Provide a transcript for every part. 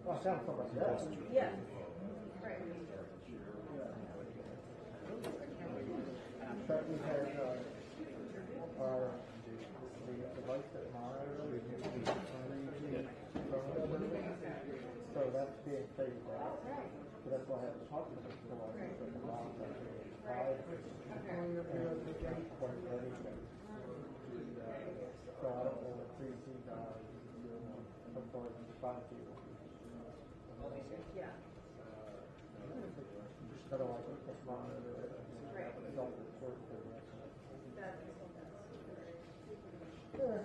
Oh, sounds like that. Yeah. Right. In fact, we had our device that monitors so that's being phased out. So that's why I have to talk to them before I put them on. And quite ready. So I don't know if 3C guys some sort of spot people. Yeah. Otherwise, it's just monitor it and self-report for the rest of it.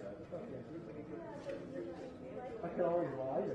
I could always lie to me.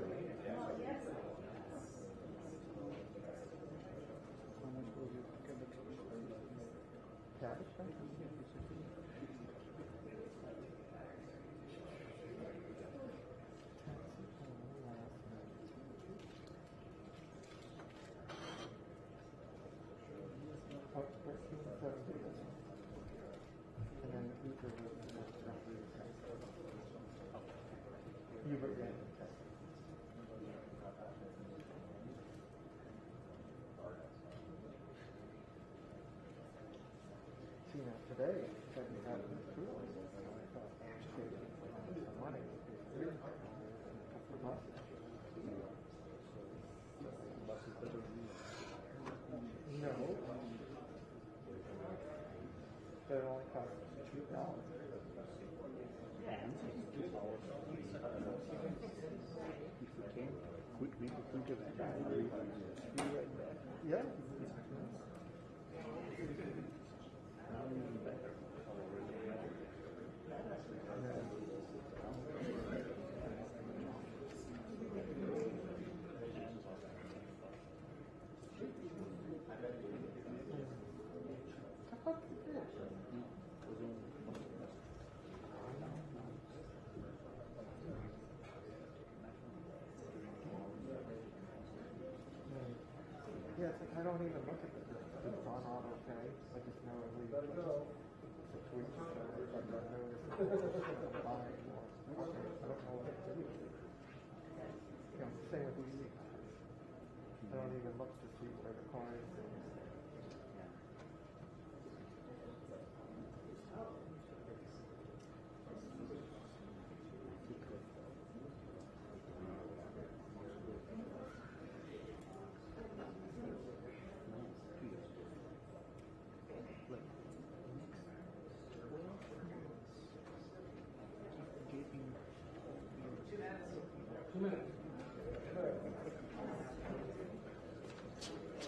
Today, said we had this tool. I thought, some money. No. But it only cost $2. And $2. If we can quickly think of that guy, right back. Yeah. Yeah, it's like I don't even look at it. It's on auto pay. I just know every 6 weeks or so. It's like I notice I'm buying more. Okay, I don't know what it is. You know, same with easy. I don't even look to see where the car is.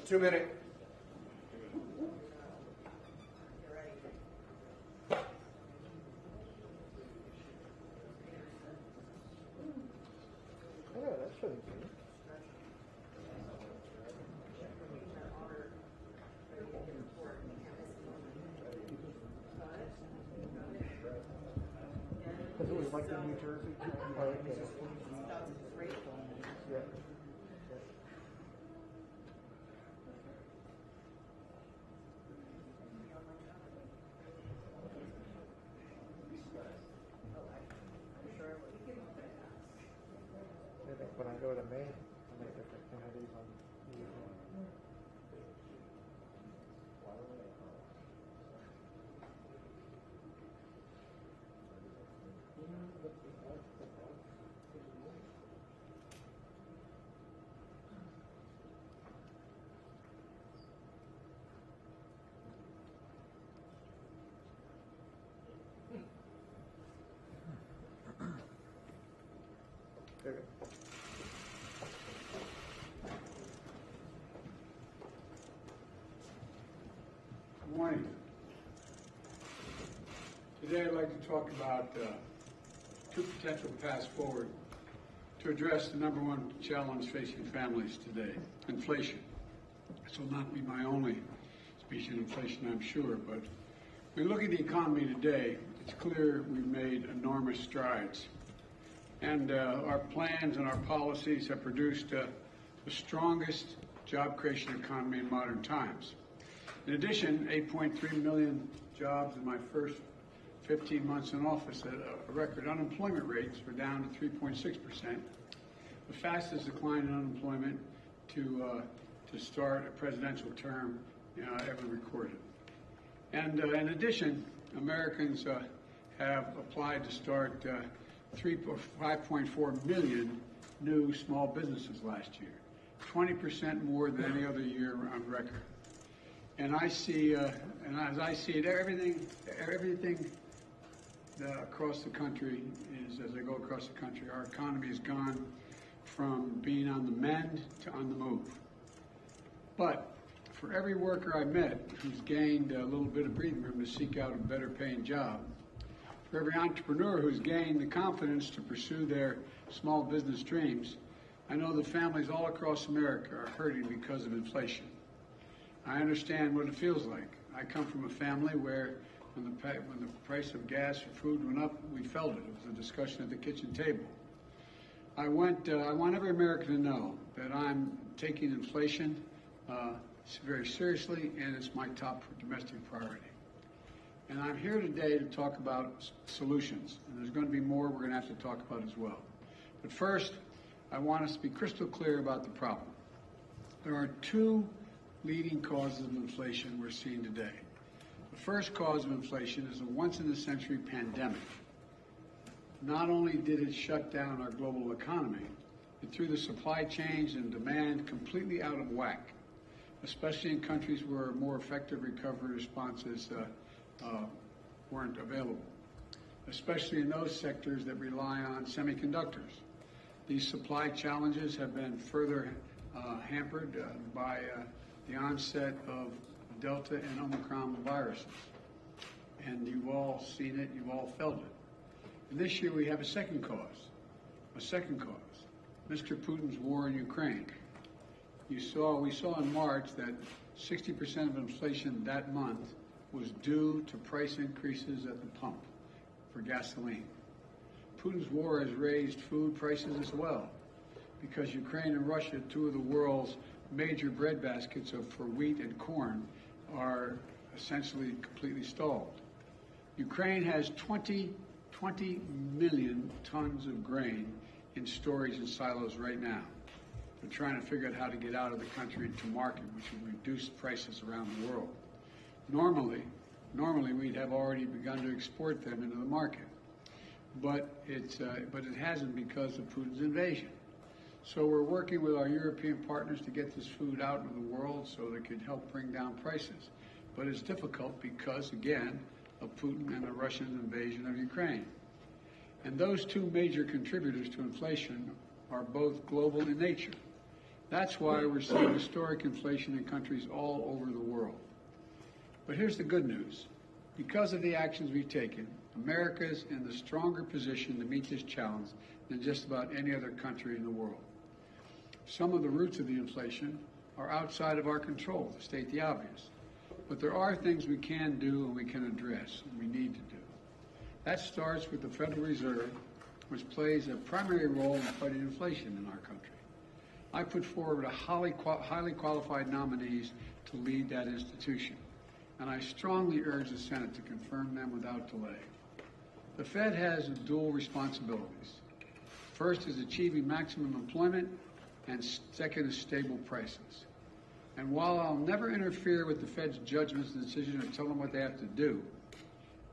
Two minutes. Yeah, that shouldn't be. Because it was like the New Jersey. Yeah. When I go to Maine, I make different entities on there. Good morning. Today I'd like to talk about two potential paths forward to address the number one challenge facing families today, inflation. This will not be my only speech on inflation, I'm sure, but when we look at the economy today, it's clear we've made enormous strides. And our plans and our policies have produced the strongest job creation economy in modern times. In addition, 8.3 million jobs in my first 15 months in office at a record. Unemployment rates were down to 3.6%, the fastest decline in unemployment to start a presidential term ever recorded. And in addition, Americans have applied to start 5.4 million new small businesses last year, 20% more than any other year on record. And I see, and as I see it, everything across the country is, as I go across the country, our economy has gone from being on the mend to on the move. But for every worker I met who's gained a little bit of breathing room to seek out a better paying job, for every entrepreneur who's gained the confidence to pursue their small business dreams, I know that families all across America are hurting because of inflation. I understand what it feels like. I come from a family where when the price of gas or food went up, we felt it. It was a discussion at the kitchen table. I want every American to know that I'm taking inflation very seriously, and it's my top domestic priority. And I'm here today to talk about solutions, and there's going to be more we're going to have to talk about as well. But first, I want us to be crystal clear about the problem. There are two leading causes of inflation we're seeing today. The first cause of inflation is a once-in-a-century pandemic. Not only did it shut down our global economy, it threw the supply chains and demand completely out of whack, especially in countries where more effective recovery responses weren't available, especially in those sectors that rely on semiconductors. These supply challenges have been further hampered by the onset of Delta and Omicron viruses. And you've all seen it, you've all felt it. And this year we have a second cause, Mr. Putin's war in Ukraine. We saw in March that 60% of inflation that month was due to price increases at the pump for gasoline. Putin's war has raised food prices as well, because Ukraine and Russia, two of the world's major bread baskets for wheat and corn, are essentially completely stalled. Ukraine has 20 million tons of grain in storage in silos right now. They're trying to figure out how to get out of the country to market, which would reduce prices around the world. Normally we'd have already begun to export them into the market, but it hasn't because of Putin's invasion. So we're working with our European partners to get this food out into the world so that it can help bring down prices. But it's difficult because, again, of Putin and the Russian invasion of Ukraine. And those two major contributors to inflation are both global in nature. That's why we're seeing historic inflation in countries all over the world. But here's the good news. Because of the actions we've taken, America is in the stronger position to meet this challenge than just about any other country in the world. Some of the roots of the inflation are outside of our control, to state the obvious. But there are things we can do and we can address and we need to do. That starts with the Federal Reserve, which plays a primary role in fighting inflation in our country. I put forward highly qualified nominees to lead that institution, and I strongly urge the Senate to confirm them without delay. The Fed has dual responsibilities. First is achieving maximum employment, and second is stable prices. And while I'll never interfere with the Fed's judgments and decisions or tell them what they have to do,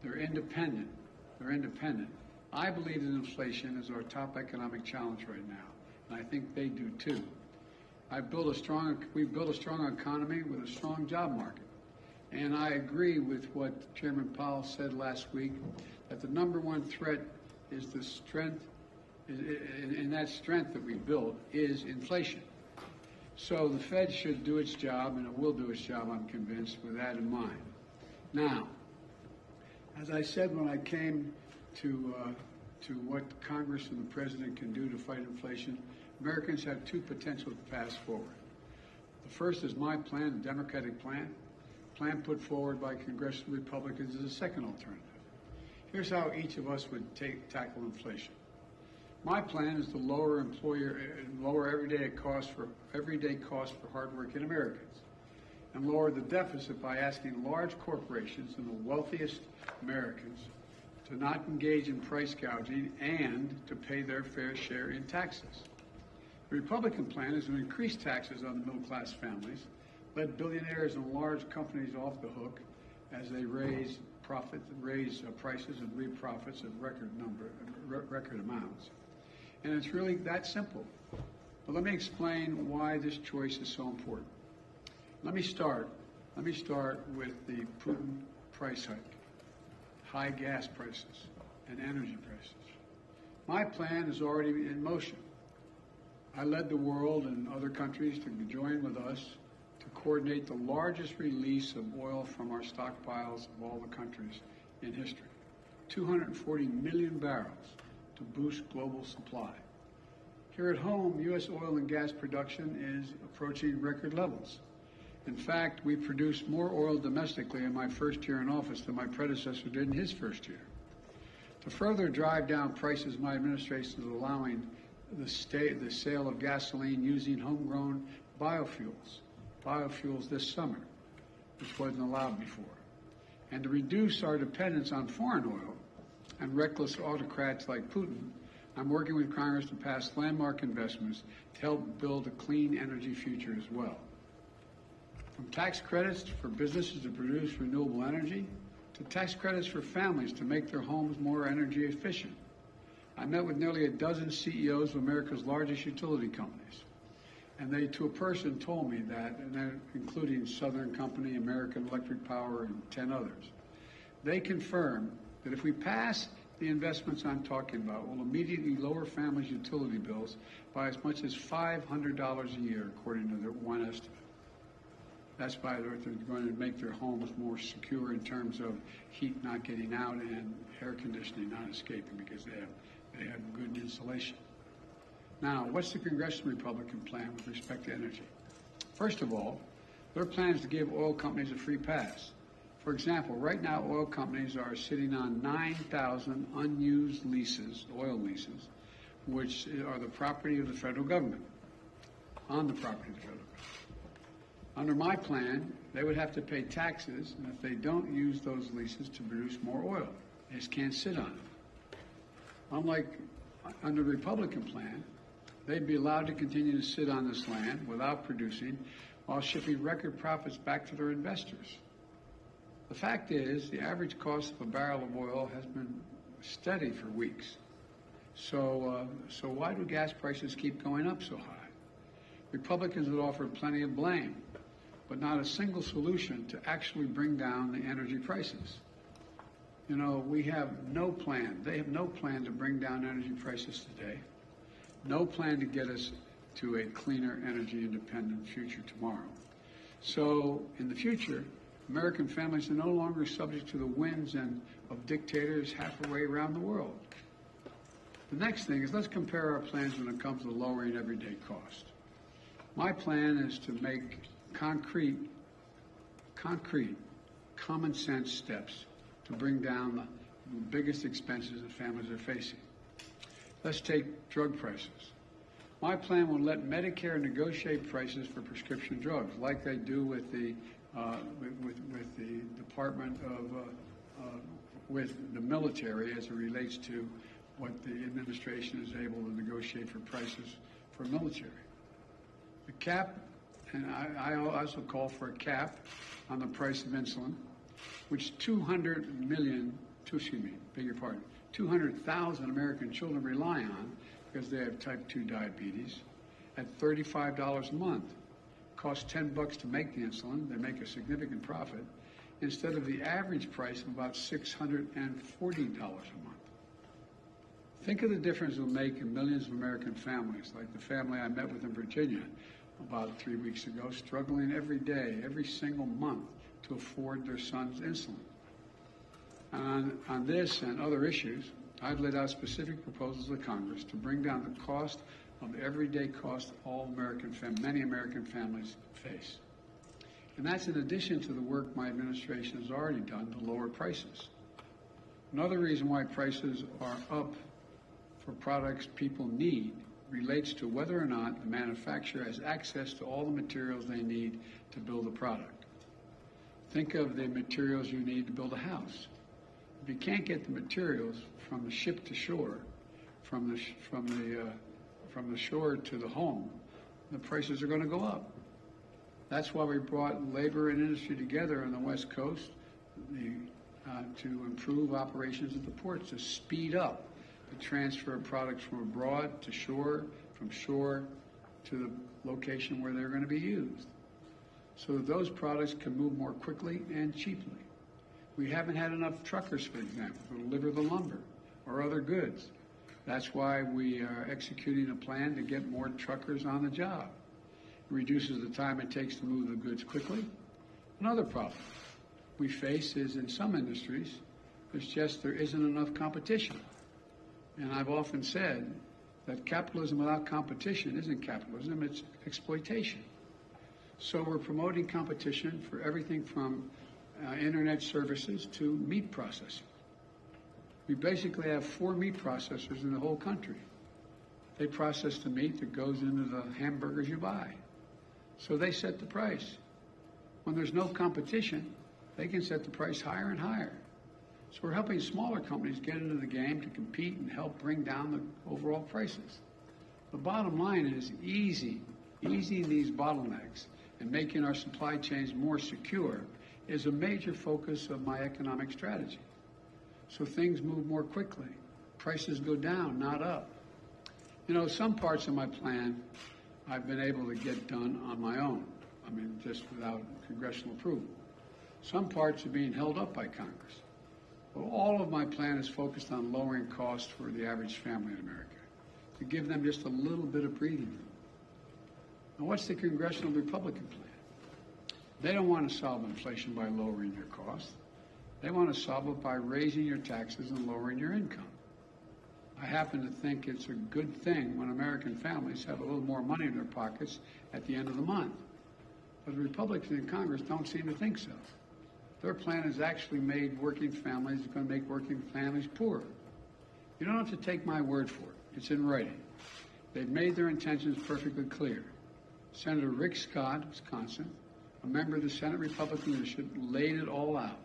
they're independent. I believe that inflation is our top economic challenge right now, and I think they do too. We've built a strong economy with a strong job market. And I agree with what Chairman Powell said last week, that the number one threat is the strength, and that strength that we built is inflation. So the Fed should do its job, and it will do its job, I'm convinced, with that in mind. Now, as I said when I came to what Congress and the President can do to fight inflation, Americans have two potential paths forward. The first is my plan, the Democratic plan put forward by Congressional Republicans is a second alternative. Here's how each of us would tackle inflation. My plan is to lower everyday costs for hardworking Americans, and lower the deficit by asking large corporations and the wealthiest Americans to not engage in price gouging, and to pay their fair share in taxes. The Republican plan is to increase taxes on the middle-class families, let billionaires and large companies off the hook as they raise prices and reap profits at record amounts. And it's really that simple. But let me explain why this choice is so important. Let me start with the Putin price hike, high gas prices, and energy prices. My plan is already in motion. I led the world and other countries to join with us to coordinate the largest release of oil from our stockpiles of all the countries in history, 240 million barrels to boost global supply. Here at home, U.S. oil and gas production is approaching record levels. In fact, we produced more oil domestically in my first year in office than my predecessor did in his first year. To further drive down prices, my administration is allowing the sale of gasoline using homegrown biofuels this summer, which wasn't allowed before. And to reduce our dependence on foreign oil and reckless autocrats like Putin, I'm working with Congress to pass landmark investments to help build a clean energy future as well. From tax credits for businesses to produce renewable energy, to tax credits for families to make their homes more energy efficient. I met with nearly a dozen CEOs of America's largest utility companies, and they, to a person, told me that, and including Southern Company, American Electric Power, and 10 others. They confirmed that if we pass the investments I'm talking about, we'll immediately lower families' utility bills by as much as $500 a year, according to their one estimate. That's by they're going to make their homes more secure in terms of heat not getting out and air conditioning not escaping because they have good insulation. Now, what's the Congressional Republican plan with respect to energy? First of all, their plan is to give oil companies a free pass. For example, right now oil companies are sitting on 9,000 unused leases, oil leases, which are the property of the federal government, on the property of the federal government. Under my plan, they would have to pay taxes, and if they don't use those leases to produce more oil, they just can't sit on it. Unlike under the Republican plan, they'd be allowed to continue to sit on this land without producing while shipping record profits back to their investors. The fact is, the average cost of a barrel of oil has been steady for weeks. So why do gas prices keep going up so high? Republicans have offered plenty of blame, but not a single solution to actually bring down the energy prices. You know, we have no plan. They have no plan to bring down energy prices today. No plan to get us to a cleaner, energy independent future tomorrow. So in the future, American families are no longer subject to the whims of dictators halfway around the world. The next thing is, let's compare our plans when it comes to lowering everyday cost. My plan is to make concrete, common sense steps to bring down the biggest expenses that families are facing. Let's take drug prices. My plan will let Medicare negotiate prices for prescription drugs, like they do with the Department of with the military as it relates to what the administration is able to negotiate for prices for military. The cap, and I also call for a cap on the price of insulin, which 200,000 American children rely on because they have type 2 diabetes at $35 a month. It costs $10 to make the insulin. They make a significant profit instead of the average price of about $640 a month. Think of the difference it will make in millions of American families, like the family I met with in Virginia about 3 weeks ago, struggling every day, every single month to afford their son's insulin. And on this and other issues, I've laid out specific proposals to Congress to bring down the cost of the everyday cost many American families face. And that's in addition to the work my administration has already done to lower prices. Another reason why prices are up for products people need relates to whether or not the manufacturer has access to all the materials they need to build a product. Think of the materials you need to build a house. If you can't get the materials from the ship to shore, from the shore to the home, the prices are going to go up. That's why we brought labor and industry together on the West Coast to improve operations at the ports, to speed up the transfer of products from abroad to shore, from shore to the location where they're going to be used, so that those products can move more quickly and cheaply. We haven't had enough truckers, for example, to deliver the lumber or other goods. That's why we are executing a plan to get more truckers on the job. It reduces the time it takes to move the goods quickly. Another problem we face is in some industries, there isn't enough competition. And I've often said that capitalism without competition isn't capitalism, it's exploitation. So we're promoting competition for everything from internet services to meat processing. We basically have 4 meat processors in the whole country. They process the meat that goes into the hamburgers you buy. So they set the price. When there's no competition, they can set the price higher and higher. So we're helping smaller companies get into the game to compete and help bring down the overall prices. The bottom line is easing these bottlenecks and making our supply chains more secure is a major focus of my economic strategy. So things move more quickly. Prices go down, not up. You know, some parts of my plan I've been able to get done on my own. I mean, just without congressional approval. Some parts are being held up by Congress. Well, all of my plan is focused on lowering costs for the average family in America, to give them just a little bit of breathing room. Now, what's the Congressional Republican plan? They don't want to solve inflation by lowering your costs. They want to solve it by raising your taxes and lowering your income. I happen to think it's a good thing when American families have a little more money in their pockets at the end of the month. But the Republicans in Congress don't seem to think so. Their plan has actually made working families, it's going to make working families poorer. You don't have to take my word for it. It's in writing. They've made their intentions perfectly clear. Senator Rick Scott, Wisconsin, a member of the Senate Republican leadership, laid it all out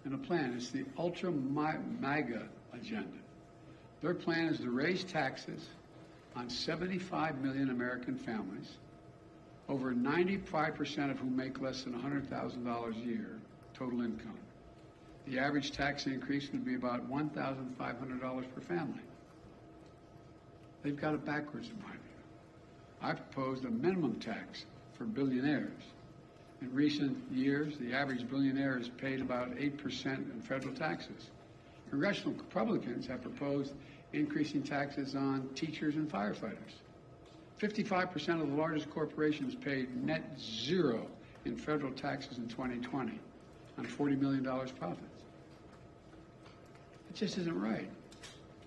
in a plan. It's the ultra-MAGA agenda. Their plan is to raise taxes on 75 million American families, over 95% of whom make less than $100,000 a year total income. The average tax increase would be about $1,500 per family. They've got it backwards in my view. I proposed a minimum tax for billionaires. In recent years, the average billionaire has paid about 8% in federal taxes. Congressional Republicans have proposed increasing taxes on teachers and firefighters. 55% of the largest corporations paid net zero in federal taxes in 2020 on $40 million profits. It just isn't right.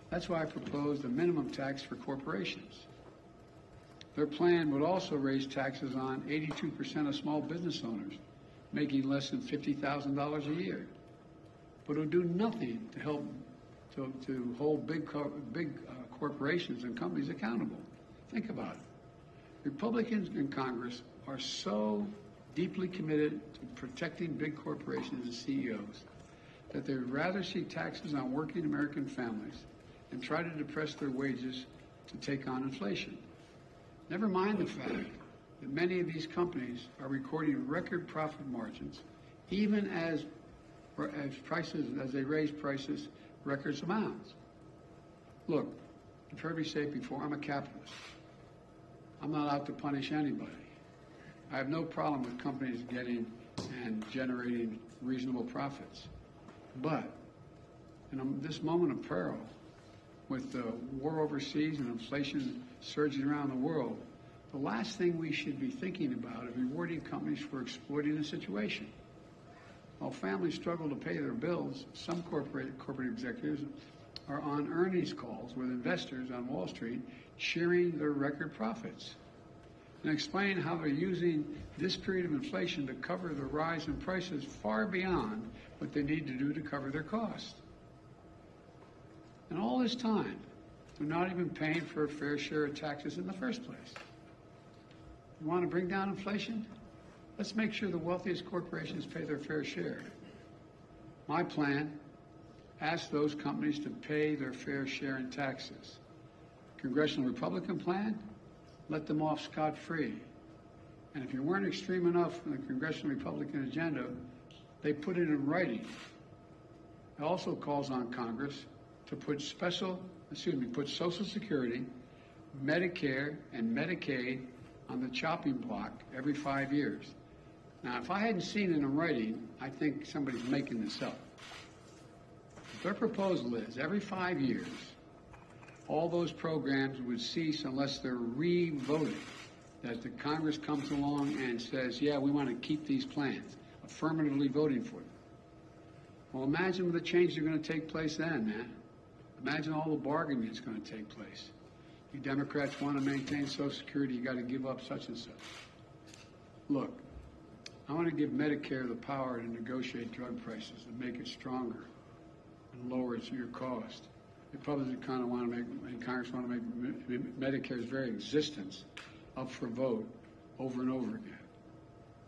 That's why I proposed a minimum tax for corporations. Their plan would also raise taxes on 82% of small business owners making less than $50,000 a year. But it would do nothing to help to hold big corporations and companies accountable. Think about it. Republicans in Congress are so deeply committed to protecting big corporations and CEOs that they would rather see taxes on working American families and try to depress their wages to take on inflation. Never mind the fact that many of these companies are recording record profit margins, even as they raise prices record amounts. Look, you've heard me say it before, I'm a capitalist. I'm not out to punish anybody. I have no problem with companies getting and generating reasonable profits. But in this moment of peril, with the war overseas and inflation surging around the world, the last thing we should be thinking about is rewarding companies for exploiting the situation. While families struggle to pay their bills, some corporate executives are on earnings calls with investors on Wall Street cheering their record profits and explain how they're using this period of inflation to cover the rise in prices far beyond what they need to do to cover their costs. And all this time, they're not even paying for a fair share of taxes in the first place. You want to bring down inflation? Let's make sure the wealthiest corporations pay their fair share. My plan ask those companies to pay their fair share in taxes. Congressional Republican plan, let them off scot-free. And if you weren't extreme enough in the Congressional Republican agenda, they put it in writing. It also calls on Congress to put Social Security, Medicare, and Medicaid on the chopping block every 5 years. Now, if I hadn't seen it in writing, I think somebody's making this up. Their proposal is every 5 years, all those programs would cease unless they're re-voted. That the Congress comes along and says, yeah, we want to keep these plans, affirmatively voting for them. Well, imagine the changes are going to take place then, man. Imagine all the bargaining that's going to take place. You Democrats want to maintain Social Security, you got to give up such and such. Look, I want to give Medicare the power to negotiate drug prices and make it stronger and lower your cost. Republicans kind of want to make, and Congress want to make Medicare's very existence up for vote over and over again,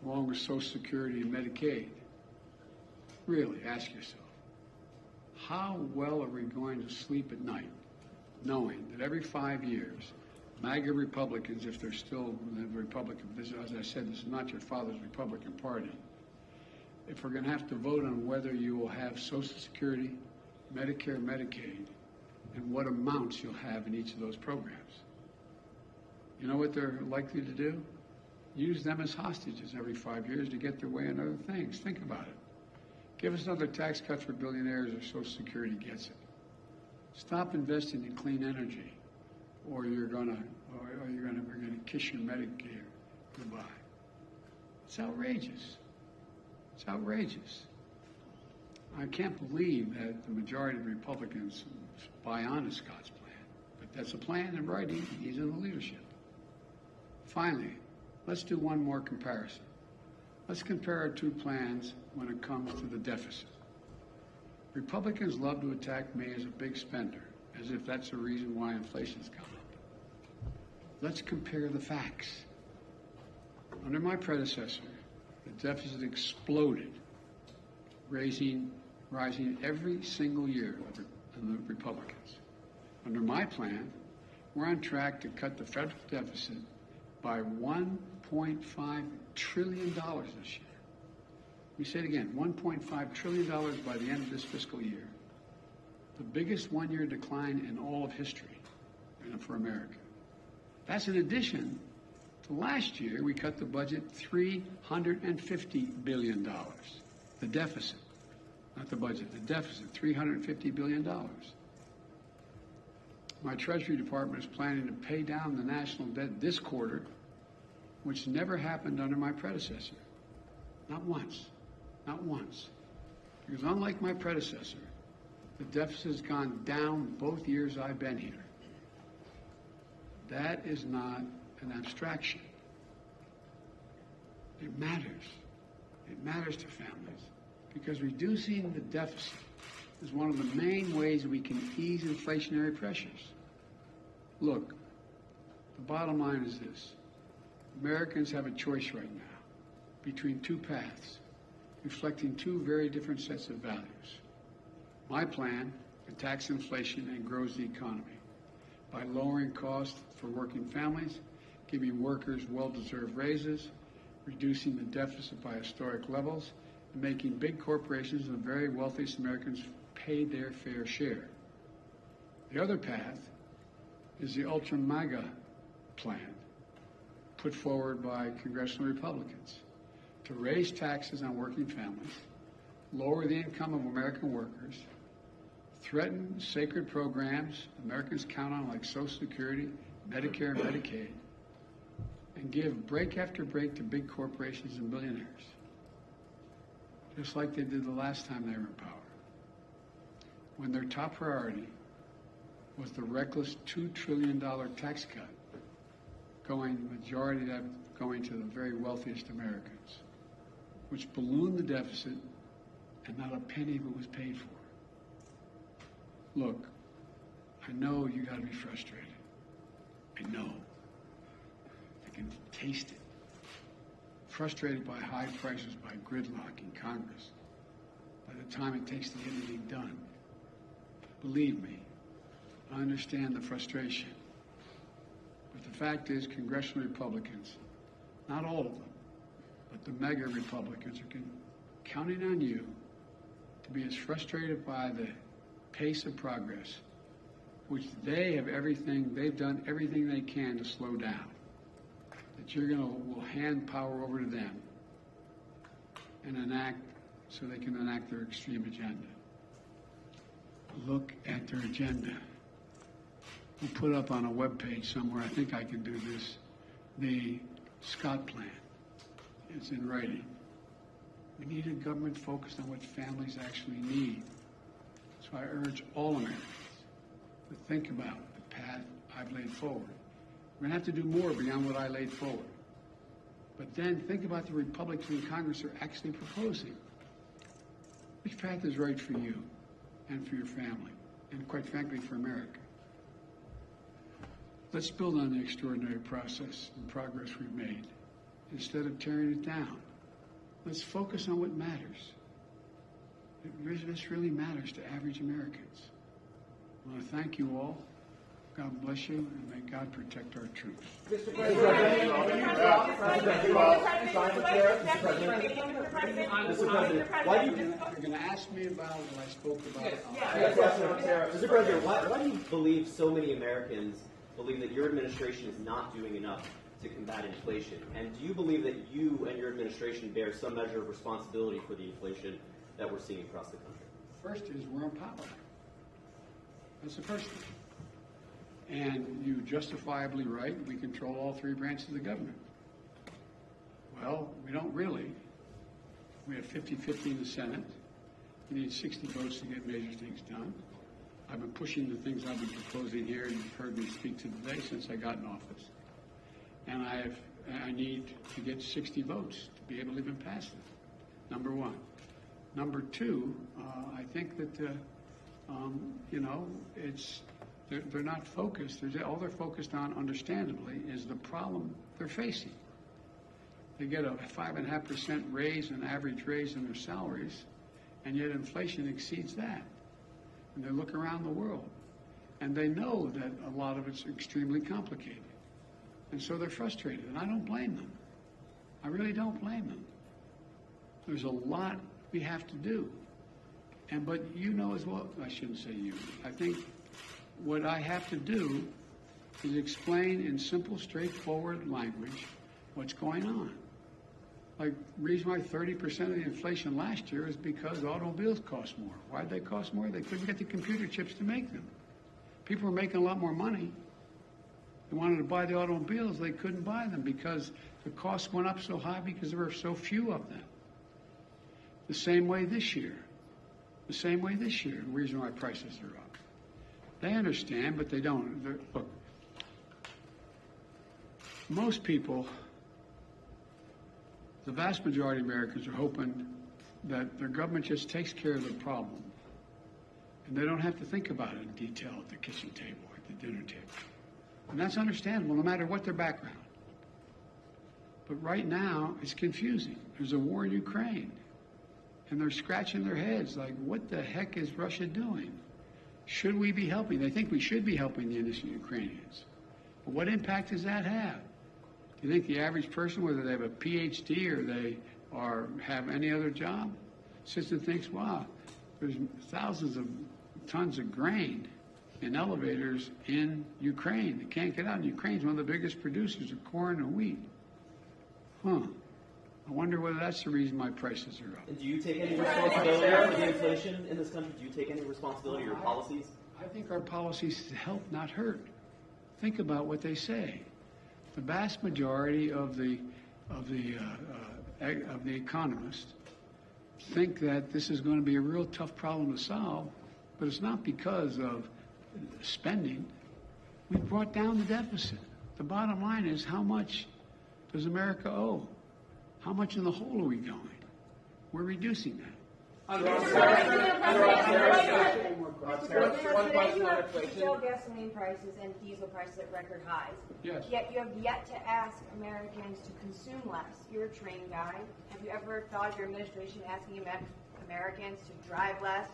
along with Social Security and Medicaid. Really, ask yourself, how well are we going to sleep at night knowing that every 5 years, MAGA Republicans, if they're still the Republican, as I said, this is not your father's Republican Party, if we're going to have to vote on whether you will have Social Security, Medicare, Medicaid, and what amounts you'll have in each of those programs. You know what they're likely to do? Use them as hostages every 5 years to get their way on other things. Think about it. Give us another tax cut for billionaires or Social Security gets it. Stop investing in clean energy, or we're gonna kiss your Medicare goodbye. It's outrageous. It's outrageous. I can't believe that the majority of Republicans buy on to Scott's plan, but that's a plan in writing. He's in the leadership. Finally, let's do one more comparison. Let's compare our two plans when it comes to the deficit. Republicans love to attack me as a big spender, as if that's the reason why inflation's gone up. Let's compare the facts. Under my predecessor, the deficit exploded, rising every single year of the Republicans. Under my plan, we're on track to cut the federal deficit by $1.5 trillion this year. We say it again, $1.5 trillion by the end of this fiscal year. The biggest one-year decline in all of history for America. That's in addition to last year, we cut the budget $350 billion. The deficit, not the budget, the deficit, $350 billion. My Treasury Department is planning to pay down the national debt this quarter, which never happened under my predecessor. Not once. Not once. Because unlike my predecessor, the deficit has gone down both years I've been here. That is not an abstraction. It matters. It matters to families because reducing the deficit is one of the main ways we can ease inflationary pressures. Look, the bottom line is this. Americans have a choice right now between two paths, reflecting two very different sets of values. My plan attacks inflation and grows the economy by lowering costs for working families, giving workers well-deserved raises, reducing the deficit by historic levels, and making big corporations and the very wealthiest Americans pay their fair share. The other path is the ultra-MAGA plan put forward by Congressional Republicans to raise taxes on working families, lower the income of American workers, threaten sacred programs Americans count on like Social Security, Medicare, and Medicaid, and give break after break to big corporations and billionaires, just like they did the last time they were in power, when their top priority was the reckless $2 trillion tax cut, majority of that going to the very wealthiest Americans, which ballooned the deficit and not a penny of it was paid for. Look, I know you got to be frustrated. I know. I can taste it. Frustrated by high prices, by gridlock in Congress, by the time it takes to get anything done. Believe me, I understand the frustration. But the fact is, Congressional Republicans, not all of them, but the mega Republicans are counting on you to be as frustrated by the pace of progress, which they've done everything they can to slow down, that will hand power over to them and enact so they can enact their extreme agenda. Look at their agenda. We'll put up on a webpage somewhere, I think I can do this, the Scott Plan. It's in writing. We need a government focused on what families actually need. So I urge all Americans to think about the path I've laid forward. We're going to have to do more beyond what I laid forward. But then think about the Republicans in Congress are actually proposing. Which path is right for you and for your family, and quite frankly, for America? Let's build on the extraordinary process and progress we've made instead of tearing it down. Let's focus on what matters. This really matters to average Americans. I want to thank you all. God bless you, and may God protect our troops. Mr. President, why do you? You're going to ask me about what I spoke about. Mr. President, why do you believe so many Americans believe that your administration is not doing enough to combat inflation? And do you believe that you and your administration bear some measure of responsibility for the inflation that we're seeing across the country? First is we're in power. That's the first thing. And you justifiably right, we control all three branches of the government. Well, we don't really. We have 50-50 in the Senate. We need 60 votes to get major things done. I've been pushing the things I've been proposing here, and you've heard me speak to today since I got in office. And I need to get 60 votes to be able to even pass them, number one. Number two, I think that, they're not focused. All they're focused on, understandably, is the problem they're facing. They get a 5.5% raise, an average raise in their salaries, and yet inflation exceeds that. And they look around the world, and they know that a lot of it's extremely complicated. And so they're frustrated, and I don't blame them. I really don't blame them. There's a lot we have to do. But you know as well, I shouldn't say you, I think what I have to do is explain in simple, straightforward language what's going on. Like, the reason why 30% of the inflation last year is because automobiles cost more. Why'd they cost more? They couldn't get the computer chips to make them. People were making a lot more money. They wanted to buy the automobiles. They couldn't buy them because the costs went up so high because there were so few of them. The same way this year. The reason why prices are up. They understand, but they don't. Look, most people, the vast majority of Americans are hoping that their government just takes care of the problem, and they don't have to think about it in detail at the kitchen table, at the dinner table. And that's understandable, no matter what their background. But right now, it's confusing. There's a war in Ukraine, and they're scratching their heads like, what the heck is Russia doing? Should we be helping? They think we should be helping the innocent Ukrainians. But what impact does that have? Do you think the average person, whether they have a PhD or they have any other job, sits and thinks, wow, there's thousands of tons of grain in elevators in Ukraine. They can't get out. And Ukraine's one of the biggest producers of corn and wheat. I wonder whether that's the reason my prices are up. And do you take any responsibility for the inflation in this country? Do you take any responsibility for your policies? I think our policies is to help, not hurt. Think about what they say. The vast majority of the economists think that this is going to be a real tough problem to solve, but it's not because of spending. We brought down the deficit. The bottom line is, how much does America owe? How much in the hole are we going? We're reducing that. Still gasoline prices and diesel prices at record highs. Yes. Yet you have yet to ask Americans to consume less. You're a train guy. Have you ever thought of your administration asking Americans to drive less,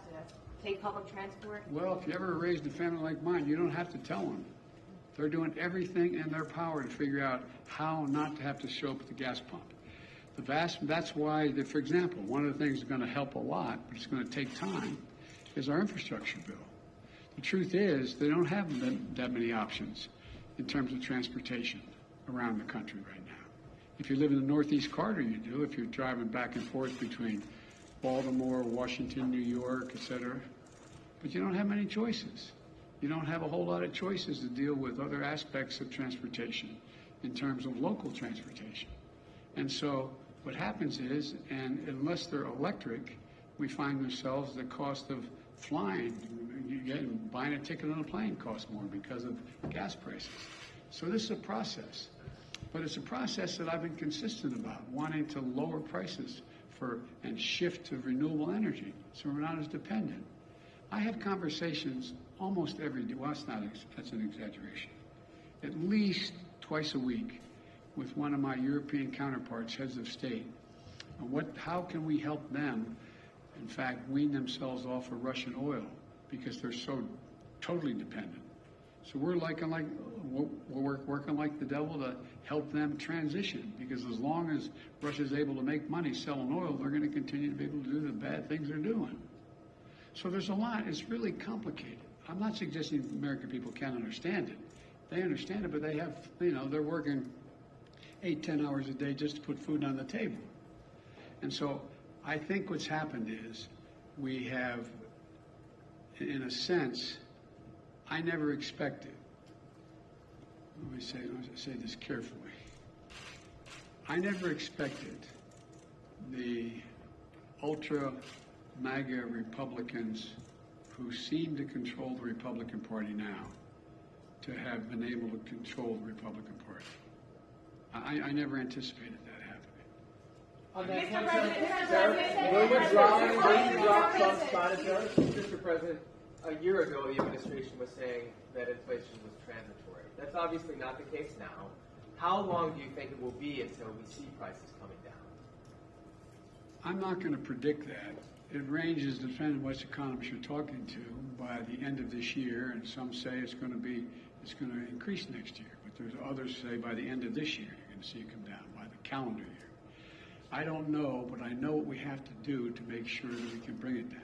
to take public transport? Well, if you ever raised a family like mine, you don't have to tell them. They're doing everything in their power to figure out how not to have to show up at the gas pump. That's why, for example, one of the things that's going to help a lot, but it's going to take time, is our infrastructure bill. The truth is, they don't have that many options in terms of transportation around the country right now. If you live in the Northeast Corridor, you do. If you're driving back and forth between Baltimore, Washington, New York, et cetera. But you don't have many choices. You don't have a whole lot of choices to deal with other aspects of transportation in terms of local transportation. And so what happens is, and unless they're electric, we find ourselves the cost of flying, buying a ticket on a plane costs more because of gas prices. So this is a process. But it's a process that I've been consistent about, wanting to lower prices and shift to renewable energy so we're not as dependent. I have conversations almost every day. Well, that's an exaggeration. At least twice a week with one of my European counterparts, heads of state, on how can we help them, in fact, wean themselves off of Russian oil because they're so totally dependent. So we're working like the devil to help them transition, because as long as Russia's able to make money selling oil, they're going to continue to be able to do the bad things they're doing. So there's a lot. It's really complicated. I'm not suggesting American people can't understand it. They understand it, but they have, they're working 8-10 hours a day just to put food on the table. And so I think what's happened is we have, in a sense, I never expected, let me say this carefully, I never expected the ultra MAGA Republicans who seem to control the Republican Party now to have been able to control the Republican Party. I never anticipated that happening. On that Mr. point, President, will you drop Mr. Trump's President. monetary? Mr. President, a year ago, the administration was saying that inflation was transitory. That's obviously not the case now. How long do you think it will be until we see prices coming down? I'm not going to predict that. It ranges depending on which economists you're talking to by the end of this year, and some say it's going to increase next year. But there's others say by the end of this year you're going to see it come down, by the calendar year. I don't know, but I know what we have to do to make sure that we can bring it down.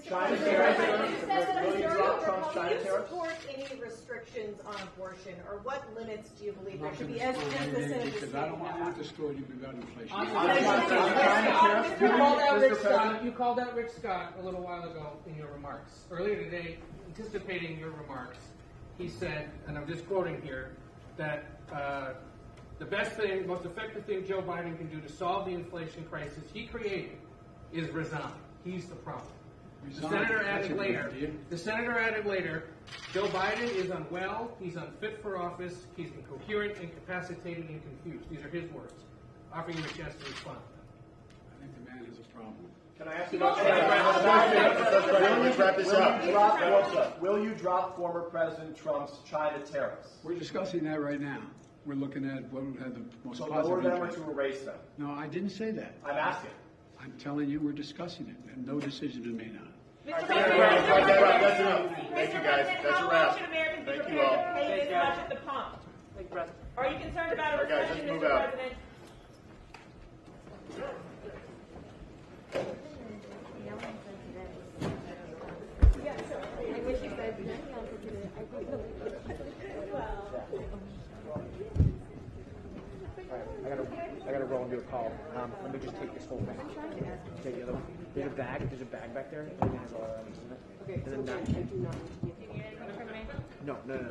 China Mr. tariffs? President, Will you drop Trump's Do China you tariffs? support any restrictions on abortion, or what limits do you believe I'm there not should going be, to as store the anything Senator because I want the story to be about inflation. You called out Rick Scott a little while ago in your remarks. Earlier today, anticipating your remarks, he said, and I'm just quoting here, that the best thing, most effective thing Joe Biden can do to solve the inflation crisis he created is resign. He's the problem. The senator added later, Joe Biden is unwell, he's unfit for office, he's incoherent, incapacitated, and confused. These are his words. Offering you a chance to respond to them. I think the man has a problem. Can I ask you about will you drop former President Trump's China tariffs? We're discussing that right now. We're looking at what would have the most So positive lower them or impact. to erase them? No, I didn't say that. I'm asking. I'm telling you we're discussing it, and no decision is made on it. Mr. That's enough. Thank you, guys. That's a How long wrap. should Americans be Thank you prepared all. to pay this much at the pump? Are you concerned about a All right, guys, recession, let's move Mr. out. President? I gotta roll and do a call. Let me just take this whole thing. Take the other one. There's a bag back there. I think it has all our items in it. Okay. And then that. No.